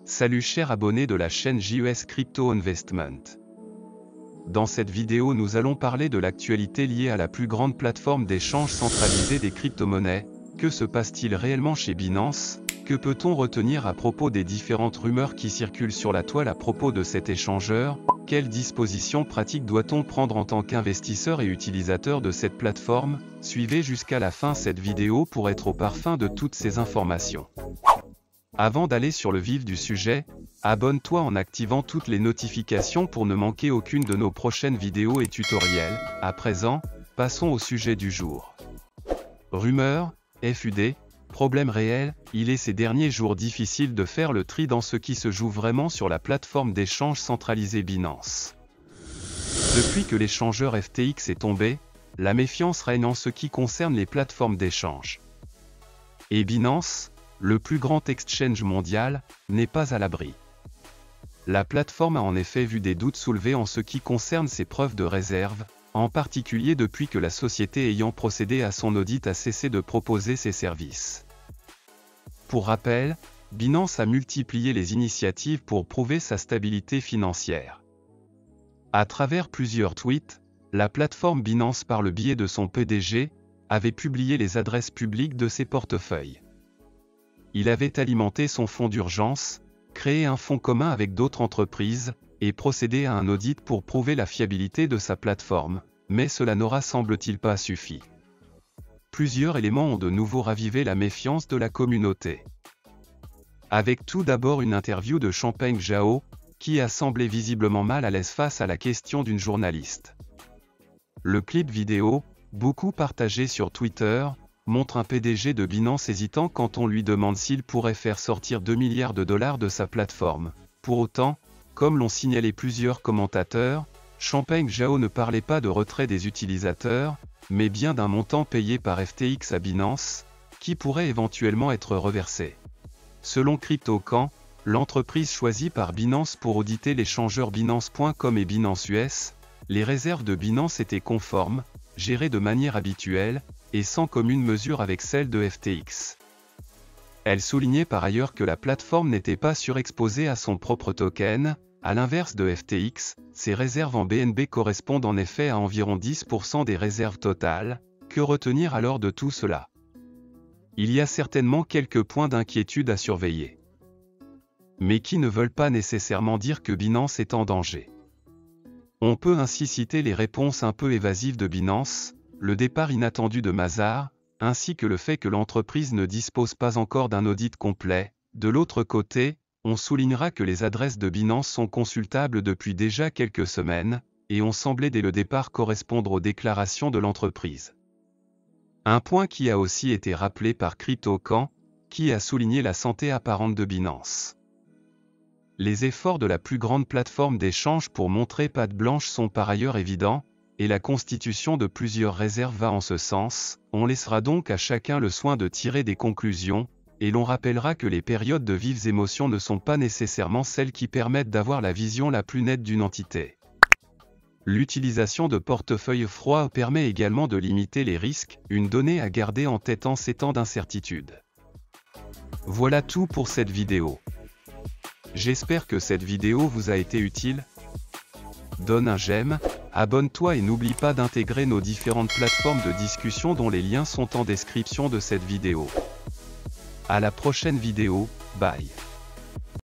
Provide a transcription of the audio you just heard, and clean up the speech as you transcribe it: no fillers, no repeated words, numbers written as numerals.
Salut chers abonnés de la chaîne JES Crypto Investment. Dans cette vidéo nous allons parler de l'actualité liée à la plus grande plateforme d'échange centralisée des crypto-monnaies. Que se passe-t-il réellement chez Binance? Que peut-on retenir à propos des différentes rumeurs qui circulent sur la toile à propos de cet échangeur? Quelles dispositions pratiques doit-on prendre en tant qu'investisseur et utilisateur de cette plateforme? Suivez jusqu'à la fin cette vidéo pour être au parfum de toutes ces informations. Avant d'aller sur le vif du sujet, abonne-toi en activant toutes les notifications pour ne manquer aucune de nos prochaines vidéos et tutoriels. À présent, passons au sujet du jour. Rumeurs, FUD, problème réel, il est ces derniers jours difficile de faire le tri dans ce qui se joue vraiment sur la plateforme d'échange centralisée Binance. Depuis que l'échangeur FTX est tombé, la méfiance règne en ce qui concerne les plateformes d'échange. Et Binance, le plus grand exchange mondial, n'est pas à l'abri. La plateforme a en effet vu des doutes soulevés en ce qui concerne ses preuves de réserve, en particulier depuis que la société ayant procédé à son audit a cessé de proposer ses services. Pour rappel, Binance a multiplié les initiatives pour prouver sa stabilité financière. À travers plusieurs tweets, la plateforme Binance par le biais de son PDG, avait publié les adresses publiques de ses portefeuilles. Il avait alimenté son fonds d'urgence, créé un fonds commun avec d'autres entreprises, et procédé à un audit pour prouver la fiabilité de sa plateforme, mais cela n'aura semble-t-il pas suffi. Plusieurs éléments ont de nouveau ravivé la méfiance de la communauté. Avec tout d'abord une interview de Changpeng Zhao, qui a semblé visiblement mal à l'aise face à la question d'une journaliste. Le clip vidéo, beaucoup partagé sur Twitter, montre un PDG de Binance hésitant quand on lui demande s'il pourrait faire sortir 2 milliards de dollars de sa plateforme. Pour autant, comme l'ont signalé plusieurs commentateurs, Changpeng Zhao ne parlait pas de retrait des utilisateurs, mais bien d'un montant payé par FTX à Binance, qui pourrait éventuellement être reversé. Selon CryptoCan, l'entreprise choisie par Binance pour auditer l'échangeur Binance.com et Binance US, les réserves de Binance étaient conformes, gérées de manière habituelle, et sans commune mesure avec celle de FTX. Elle soulignait par ailleurs que la plateforme n'était pas surexposée à son propre token, à l'inverse de FTX, ses réserves en BNB correspondent en effet à environ 10% des réserves totales. Que retenir alors de tout cela? Il y a certainement quelques points d'inquiétude à surveiller, mais qui ne veulent pas nécessairement dire que Binance est en danger. On peut ainsi citer les réponses un peu évasives de Binance, le départ inattendu de Mazars, ainsi que le fait que l'entreprise ne dispose pas encore d'un audit complet. De l'autre côté, on soulignera que les adresses de Binance sont consultables depuis déjà quelques semaines, et ont semblé dès le départ correspondre aux déclarations de l'entreprise. Un point qui a aussi été rappelé par CryptoCan, qui a souligné la santé apparente de Binance. Les efforts de la plus grande plateforme d'échange pour montrer patte blanche sont par ailleurs évidents, et la constitution de plusieurs réserves va en ce sens. On laissera donc à chacun le soin de tirer des conclusions, et l'on rappellera que les périodes de vives émotions ne sont pas nécessairement celles qui permettent d'avoir la vision la plus nette d'une entité. L'utilisation de portefeuilles froids permet également de limiter les risques, une donnée à garder en tête en ces temps d'incertitude. Voilà tout pour cette vidéo. J'espère que cette vidéo vous a été utile. Donne un j'aime, abonne-toi et n'oublie pas d'intégrer nos différentes plateformes de discussion dont les liens sont en description de cette vidéo. À la prochaine vidéo, bye.